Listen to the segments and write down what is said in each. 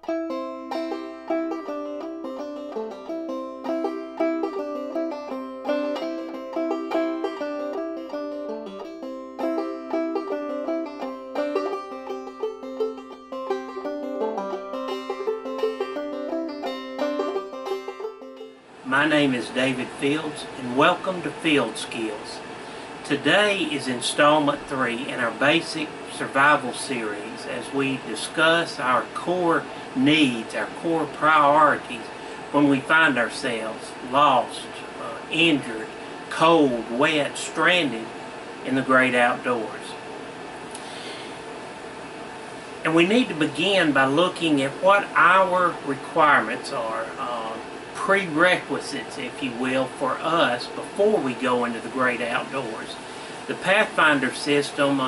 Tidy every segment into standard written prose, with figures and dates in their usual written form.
My name is David Fields, and welcome to Field Skills. Today is installment 3 in our basic survival series as we discuss our core needs, our core priorities when we find ourselves lost, injured, cold, wet, stranded in the great outdoors. And we need to begin by looking at what our requirements are, prerequisites, if you will, for us before we go into the great outdoors. The Pathfinder system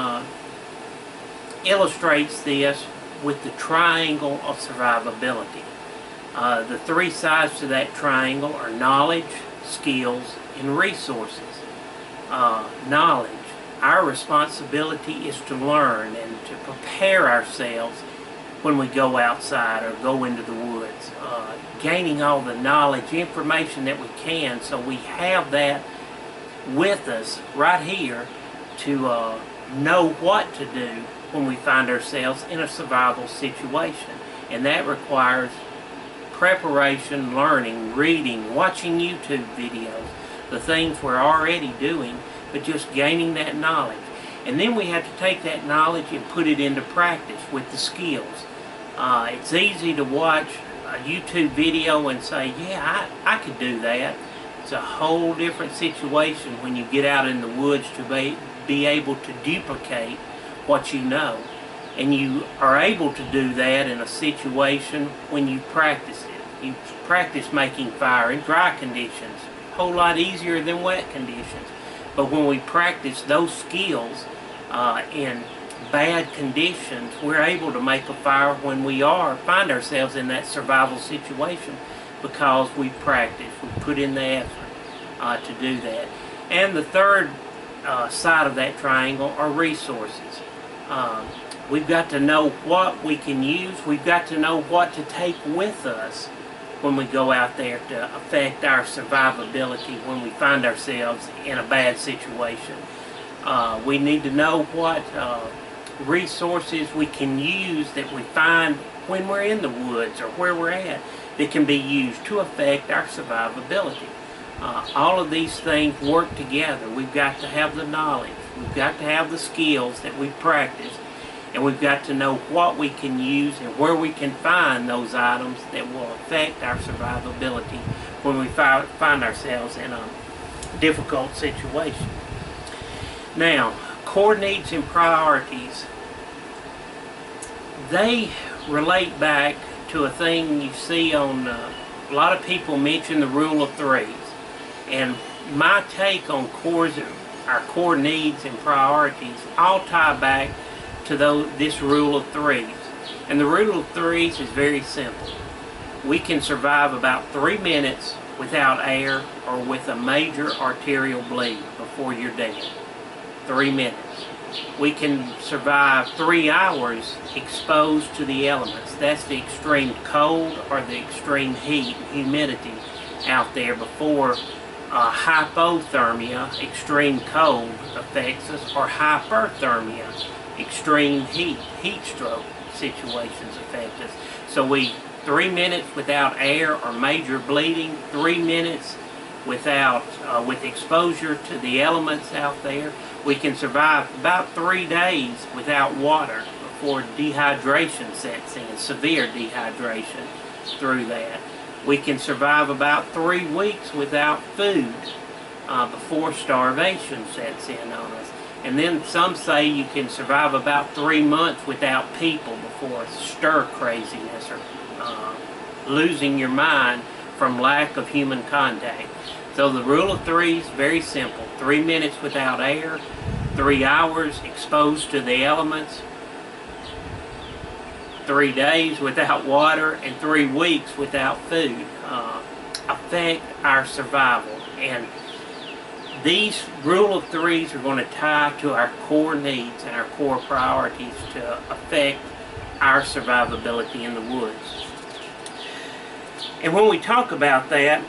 illustrates this with the triangle of survivability. The 3 sides to that triangle are knowledge, skills, and resources. Knowledge. Our responsibility is to learn and to prepare ourselves when we go outside or go into the woods, gaining all the knowledge, information that we can, so we have that with us right here to know what to do when we find ourselves in a survival situation. And that requires preparation, learning, reading, watching YouTube videos, the things we're already doing, but just gaining that knowledge. And then we have to take that knowledge and put it into practice with the skills. It's easy to watch a YouTube video and say, yeah, I could do that. It's a whole different situation when you get out in the woods to be able to duplicate what you know. And you are able to do that in a situation when you practice it. You practice making fire in dry conditions. A whole lot easier than wet conditions. But when we practice those skills in bad conditions, we're able to make a fire when we find ourselves in that survival situation because we practice, we put in the effort to do that. And the third side of that triangle are resources. We've got to know what we can use. We've got to know what to take with us when we go out there to affect our survivability when we find ourselves in a bad situation. We need to know what resources we can use that we find when we're in the woods or where we're at that can be used to affect our survivability. All of these things work together. We've got to have the knowledge, we've got to have the skills that we practice, and we've got to know what we can use and where we can find those items that will affect our survivability when we find ourselves in a difficult situation. Now, core needs and priorities, they relate back to a thing you see on a lot of people mention the rule of 3s. And my take on our core needs and priorities all tie back to this rule of 3s. And the rule of 3s is very simple. We can survive about 3 minutes without air or with a major arterial bleed before you're dead. 3 minutes. We can survive 3 hours exposed to the elements. That's the extreme cold or the extreme heat, humidity out there before hypothermia, extreme cold, affects us, or hyperthermia, extreme heat stroke situations affect us. So 3 minutes without air or major bleeding, 3 minutes without with exposure to the elements out there. We can survive about 3 days without water before dehydration sets in, severe dehydration through that. We can survive about 3 weeks without food before starvation sets in on us. And then some say you can survive about 3 months without people before stir craziness or losing your mind from lack of human contact. So the rule of 3 is very simple. 3 minutes without air, 3 hours exposed to the elements, 3 days without water, and 3 weeks without food affect our survival. And these rule of 3s are going to tie to our core needs and our core priorities to affect our survivability in the woods. And when we talk about that,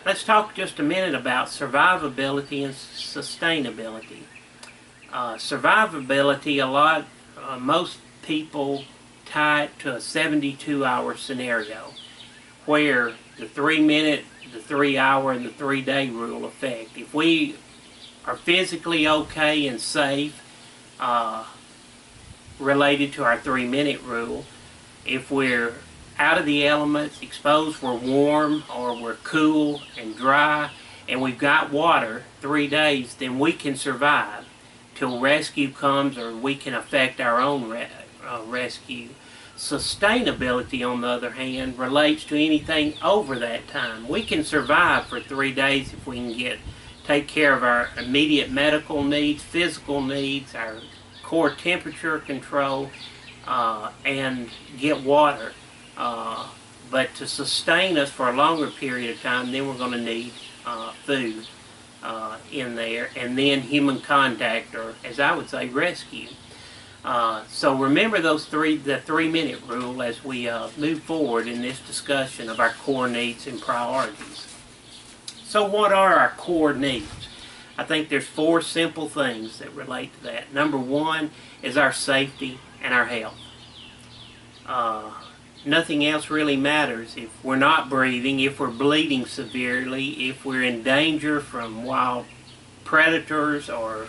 let's talk just a minute about survivability and sustainability. Survivability, most people tie it to a 72-hour scenario where the 3-minute, the 3-hour, and the 3-day rule affect. If we are physically okay and safe, related to our 3-minute rule, if we're out of the elements, exposed, we're warm, or we're cool and dry, and we've got water 3 days, then we can survive till rescue comes, or we can affect our own rescue. Sustainability, on the other hand, relates to anything over that time. We can survive for 3 days if we can take care of our immediate medical needs, physical needs, our core temperature control, and get water. But to sustain us for a longer period of time, then we're going to need food in there, and then human contact, or as I would say, rescue. So remember the 3-minute rule as we move forward in this discussion of our core needs and priorities. So what are our core needs? I think there's 4 simple things that relate to that. Number 1 is our safety and our health. Nothing else really matters if we're not breathing, if we're bleeding severely, if we're in danger from wild predators, or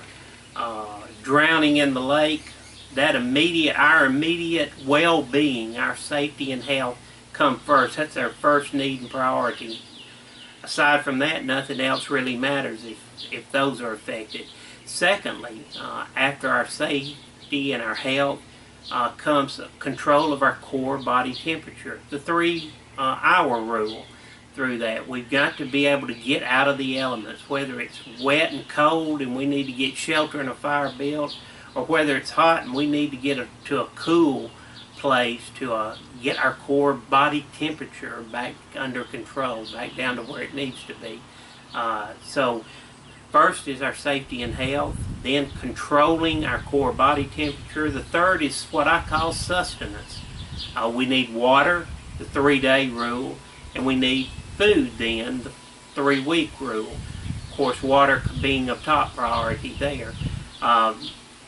drowning in the lake. Our immediate well-being, our safety and health come first. That's our first need and priority. Aside from that, nothing else really matters if those are affected. Secondly, after our safety and our health comes control of our core body temperature. The 3-hour rule through that. We've got to be able to get out of the elements, whether it's wet and cold and we need to get shelter and a fire built, or whether it's hot and we need to get to a cool place to get our core body temperature back under control, back down to where it needs to be. So first is our safety and health, then controlling our core body temperature. The third is what I call sustenance. We need water, the 3-day rule, and we need food then, the 3-week rule. Of course, water being of top priority there.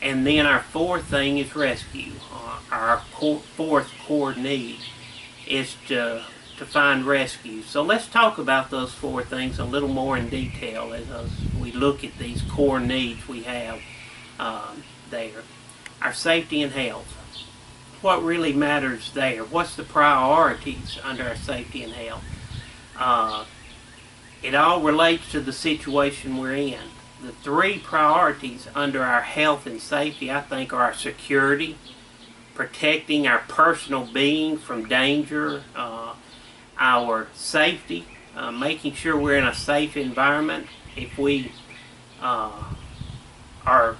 And then our 4th thing is rescue. Our 4th core need is to find rescue. So let's talk about those 4 things a little more in detail as we look at these core needs we have there. Our safety and health. What really matters there? What's the priorities under our safety and health? It all relates to the situation we're in. The 3 priorities under our health and safety, I think, are our security, protecting our personal being from danger, our safety, making sure we're in a safe environment. If we are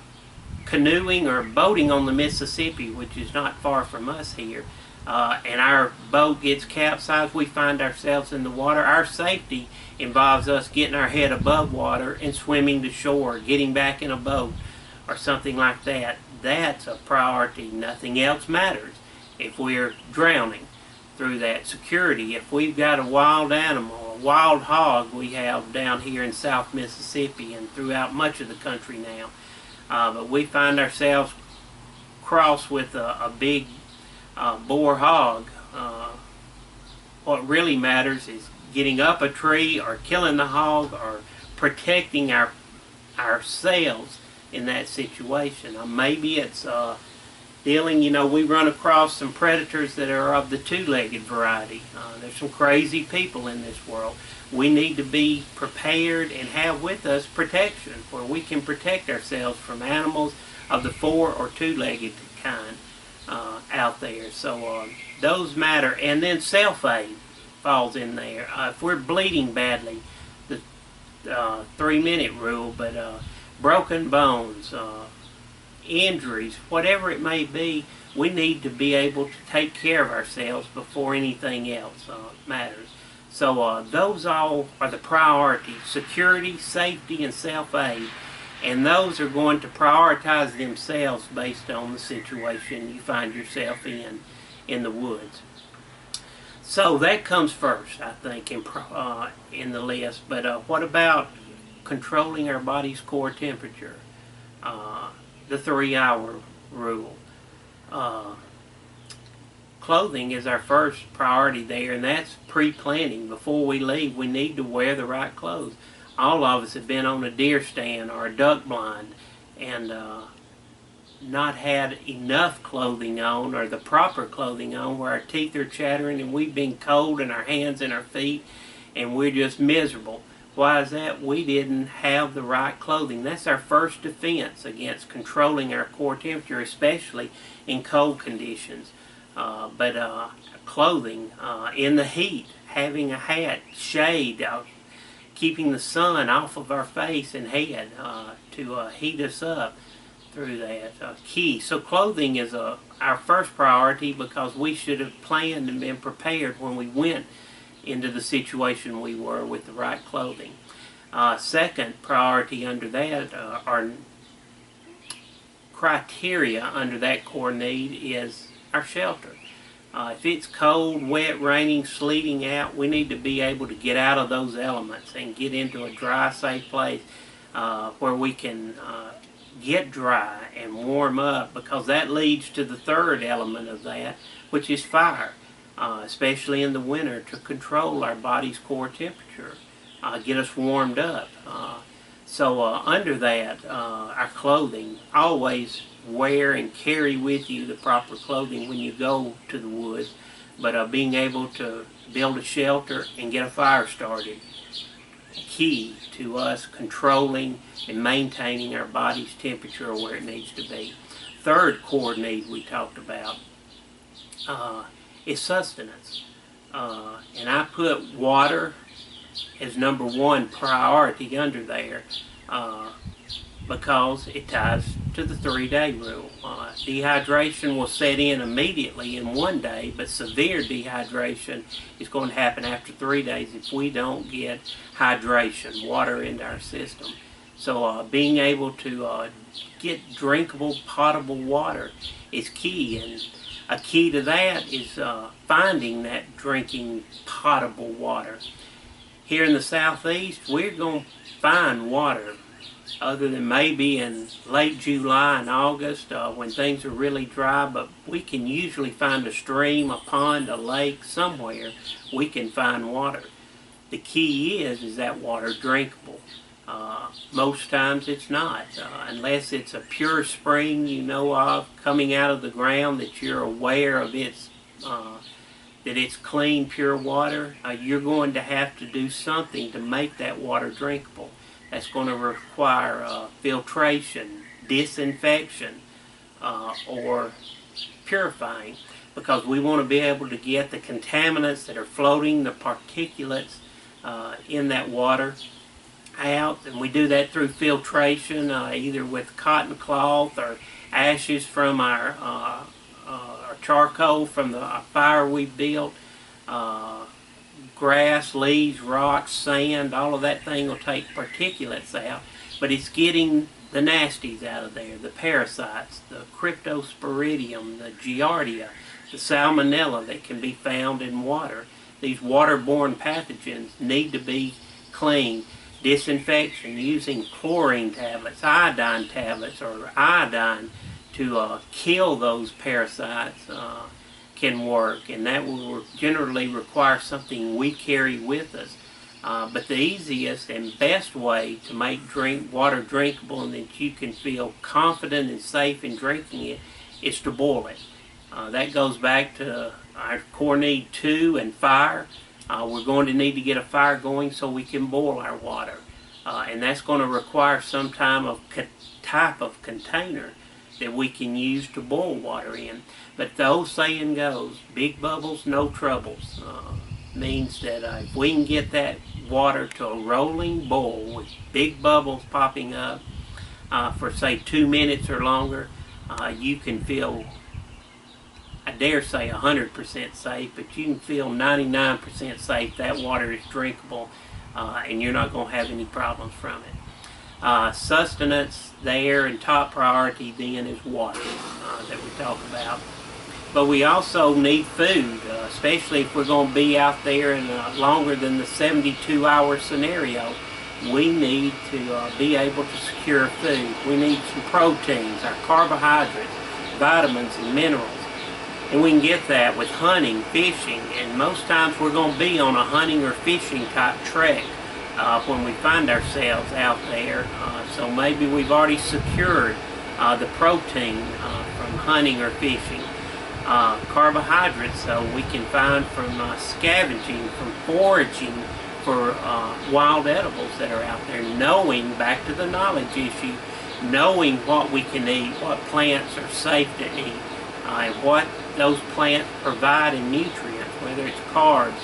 canoeing or boating on the Mississippi, which is not far from us here, and our boat gets capsized, we find ourselves in the water. Our safety involves us getting our head above water and swimming to shore, getting back in a boat or something like that. That's a priority. Nothing else matters if we're drowning through that. Security, if we've got a wild animal, a wild hog we have down here in South Mississippi and throughout much of the country now, but we find ourselves crossed with a big boar hog, what really matters is getting up a tree or killing the hog or protecting ourselves in that situation. Maybe it's dealing, we run across some predators that are of the 2-legged variety. There's some crazy people in this world. We need to be prepared and have with us protection where we can protect ourselves from animals of the 4- or 2-legged kind out there. So those matter. And then self-aid falls in there. If we're bleeding badly, the 3-minute rule, but broken bones, injuries, whatever it may be, we need to be able to take care of ourselves before anything else matters. So those all are the priorities: security, safety, and self-aid. And those are going to prioritize themselves based on the situation you find yourself in the woods. So that comes first, I think, in the list. But what about controlling our body's core temperature? The 3-hour rule. Clothing is our first priority there, and that's pre-planning. Before we leave, we need to wear the right clothes. All of us have been on a deer stand or a duck blind and not had enough clothing on, or the proper clothing on, where our teeth are chattering and we've been cold in our hands and our feet and we're just miserable. Why is that? We didn't have the right clothing. That's our first defense against controlling our core temperature, especially in cold conditions. But clothing in the heat, having a hat, shade, keeping the sun off of our face and head to heat us up through that key. So clothing is our first priority, because we should have planned and been prepared when we went into the situation we were with the right clothing. Second priority under that, our criteria under that core need, is our shelter. If it's cold, wet, raining, sleeting out, we need to be able to get out of those elements and get into a dry, safe place where we can get dry and warm up, because that leads to the third element of that, which is fire, especially in the winter, to control our body's core temperature, get us warmed up. So under that, our clothing, always wear and carry with you the proper clothing when you go to the woods, but being able to build a shelter and get a fire started, key to us controlling and maintaining our body's temperature where it needs to be. Third core need we talked about is sustenance. And I put water as number one priority under there because it ties to the 3-day rule. Dehydration will set in immediately in 1 day, but severe dehydration is going to happen after 3 days if we don't get hydration, water into our system. So being able to get drinkable, potable water is key, and a key to that is finding that drinking potable water. Here in the southeast, we're going to find water other than maybe in late July and August when things are really dry, but we can usually find a stream, a pond, a lake, somewhere we can find water. The key is that water drinkable? Most times it's not, unless it's a pure spring you know of coming out of the ground that you're aware of that it's clean, pure water. You're going to have to do something to make that water drinkable. That's going to require filtration, disinfection, or purifying, because we want to be able to get the contaminants that are floating, the particulates in that water out, and we do that through filtration, either with cotton cloth or ashes from our charcoal from the fire we built, grass, leaves, rocks, sand, all of that thing will take particulates out, but it's getting the nasties out of there, the parasites, the cryptosporidium, the giardia, the salmonella that can be found in water. These waterborne pathogens need to be cleaned. Disinfection using chlorine tablets, iodine tablets, or iodine to kill those parasites can work, and that will generally require something we carry with us. But the easiest and best way to make water drinkable and that you can feel confident and safe in drinking it is to boil it. That goes back to our core need 2 and fire. We're going to need to get a fire going so we can boil our water. And that's going to require some type of container that we can use to boil water in. But the old saying goes, big bubbles, no troubles. Means that if we can get that water to a rolling boil with big bubbles popping up for say 2 minutes or longer, you can feel, I dare say 100% safe, but you can feel 99% safe that water is drinkable and you're not going to have any problems from it. Sustenance there, and top priority then is water that we talk about. But we also need food, especially if we're going to be out there in longer than the 72-hour scenario. We need to be able to secure food. We need some proteins, our carbohydrates, vitamins, and minerals. And we can get that with hunting, fishing, and most times we're going to be on a hunting or fishing type trek when we find ourselves out there. So maybe we've already secured the protein from hunting or fishing. Carbohydrates, so we can find from scavenging, from foraging for wild edibles that are out there, knowing, back to the knowledge issue, knowing what we can eat, what plants are safe to eat, and what those plants provide in nutrients, whether it's carbs,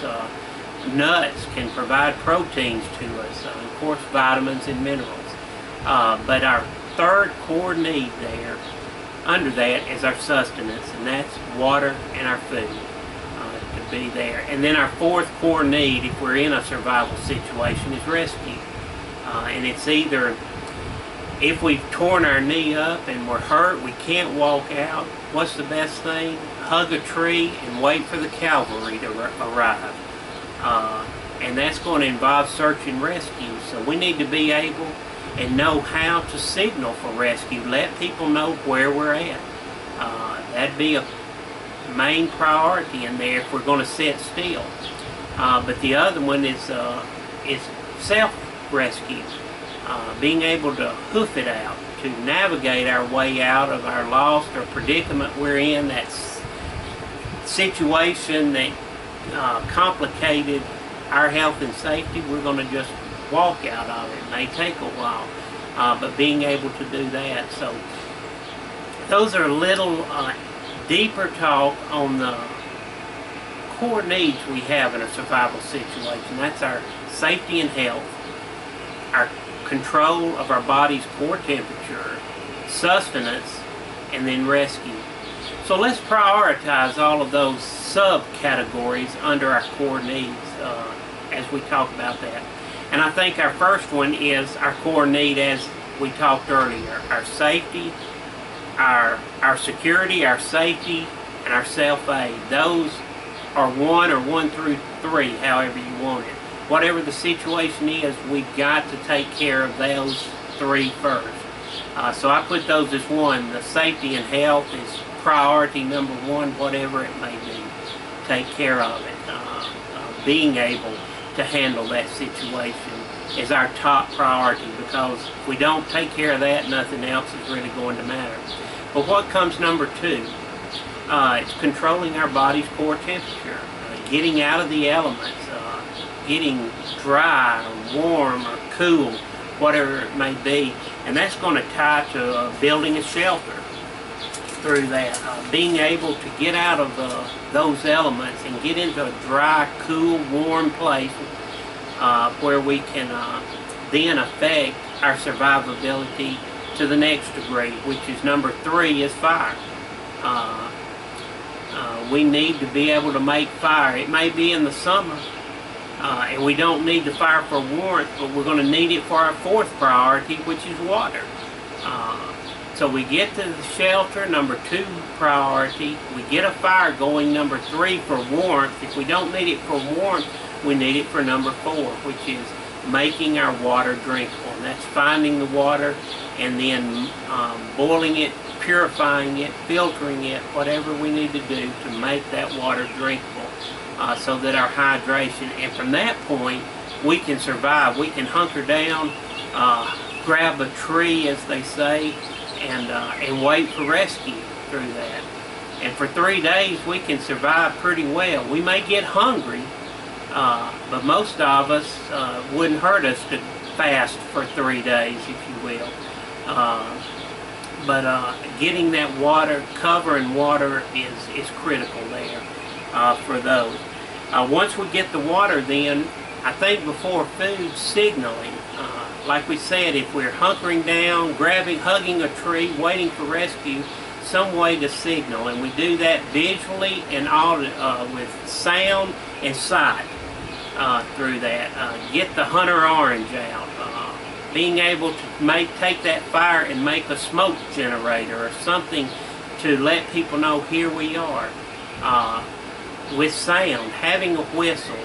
nuts can provide proteins to us, of course vitamins and minerals. But our third core need there, under that, is our sustenance, and that's water and our food to be there. And then our fourth core need, if we're in a survival situation, is rescue. And it's either, if we've torn our knee up and we're hurt, we can't walk out, what's the best thing? Hug a tree and wait for the cavalry to arrive. And that's going to involve search and rescue. So we need to be able and know how to signal for rescue. Let people know where we're at. That'd be a main priority in there if we're going to sit still. But the other one is self-rescue. Being able to hoof it out, to navigate our way out of our lost or predicament we're in, that situation that complicated our health and safety. We're going to just walk out of it. It may take a while, but being able to do that. So those are a little deeper talk on the core needs we have in a survival situation. That's our safety and health, our control of our body's core temperature, sustenance, and then rescue. So let's prioritize all of those subcategories under our core needs as we talk about that. And I think our first one is our core need, as we talked earlier, our safety, our security, our safety, and our self-aid. Those are 1 or 1 through 3, however you want it. Whatever the situation is, we've got to take care of those 3 first. So I put those as 1. The safety and health is priority number 1, whatever it may be. Take care of it. Being able to handle that situation is our top priority, because if we don't take care of that, nothing else is really going to matter. But what comes number 2? It's controlling our body's core temperature, getting out of the elements, getting dry or warm or cool, whatever it may be. And that's going to tie to building a shelter through that. Being able to get out of those elements and get into a dry, cool, warm place where we can then affect our survivability to the next degree, which is number 3, is fire. We need to be able to make fire. It may be in the summer, and we don't need the fire for warmth, but we're going to need it for our 4th priority, which is water. So we get to the shelter, number 2 priority. We get a fire going, number 3, for warmth. If we don't need it for warmth, we need it for number 4, which is making our water drinkable. And that's finding the water and then boiling it, purifying it, filtering it, whatever we need to do to make that water drinkable, so that our hydration, and from that point we can survive. We can hunker down, grab a tree, as they say, and wait for rescue through that. And for 3 days we can survive pretty well. We may get hungry, but most of us wouldn't hurt us to fast for 3 days, if you will. But getting that water, covering water, is critical there for those. Once we get the water, then I think before food, signaling. Like we said, if we're hunkering down, hugging a tree, waiting for rescue, some way to signal. And we do that visually and with sound and sight through that. Get the hunter orange out. being able to take that fire and make a smoke generator or something to let people know here we are. With sound, having a whistle,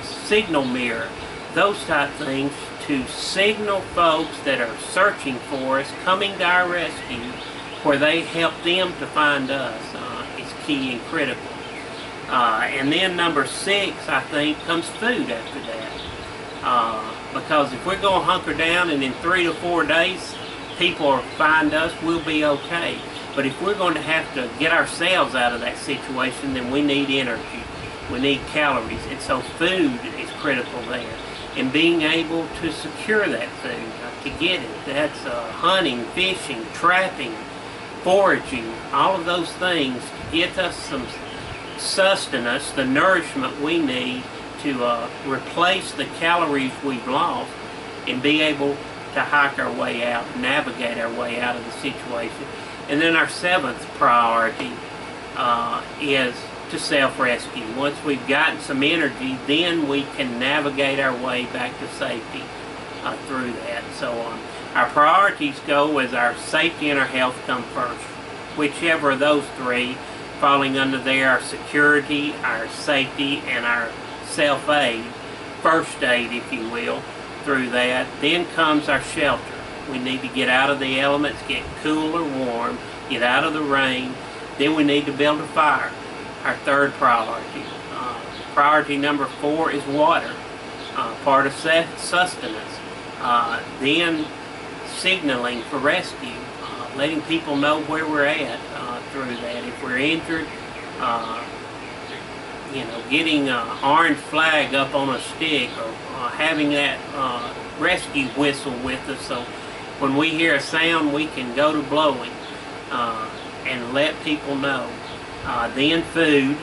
signal mirror, those type things to signal folks that are searching for us, coming to our rescue, where they help them to find us, is key and critical. And then number 6, I think, comes food after that. Because if we're going to hunker down and in 3 to 4 days people find us, we'll be okay. But if we're going to have to get ourselves out of that situation, then we need energy. We need calories. And so food is critical there. And being able to secure that food, to get it. That's hunting, fishing, trapping, foraging, all of those things to get us some sustenance, the nourishment we need to replace the calories we've lost and be able to hike our way out, navigate our way out of the situation. And then our 7th priority is to self-rescue. Once we've gotten some energy, then we can navigate our way back to safety through that. So our priorities go as our safety and our health come first. Whichever of those 3 falling under there, our security, our safety, and our self-aid, first aid if you will, through that. Then comes our shelter. We need to get out of the elements, get cool or warm, get out of the rain. Then we need to build a fire, our 3rd priority. Priority number 4 is water, part of sustenance. Then signaling for rescue, letting people know where we're at through that. If we're injured, getting an orange flag up on a stick, or having that rescue whistle with us, so when we hear a sound we can go to blowing and let people know. Then food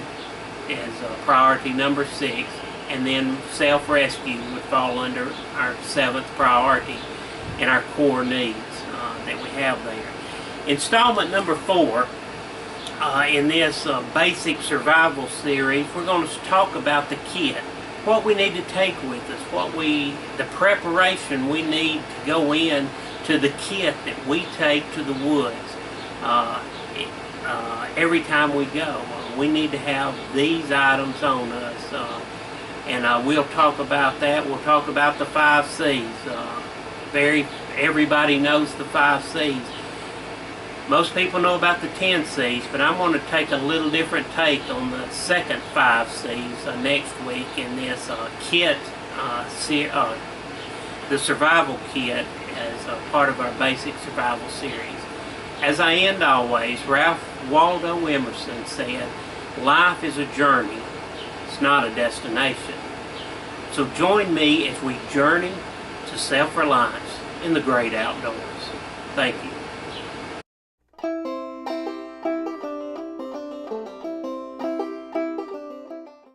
is priority number 6, and then self-rescue would fall under our 7th priority and our core needs that we have there. Installment number 4 in this basic survival series, we're going to talk about the kit, what we need to take with us, the preparation we need to go in to the kit that we take to the woods. Every time we go, we need to have these items on us, and we'll talk about that. We'll talk about the 5 C's. Everybody knows the 5 C's. Most people know about the 10 C's, but I'm going to take a little different take on the second 5 C's next week in this kit, the survival kit, as part of our basic survival series. As I end always, Ralph Waldo Emerson said, "Life is a journey, it's not a destination." So join me as we journey to self-reliance in the great outdoors. Thank you.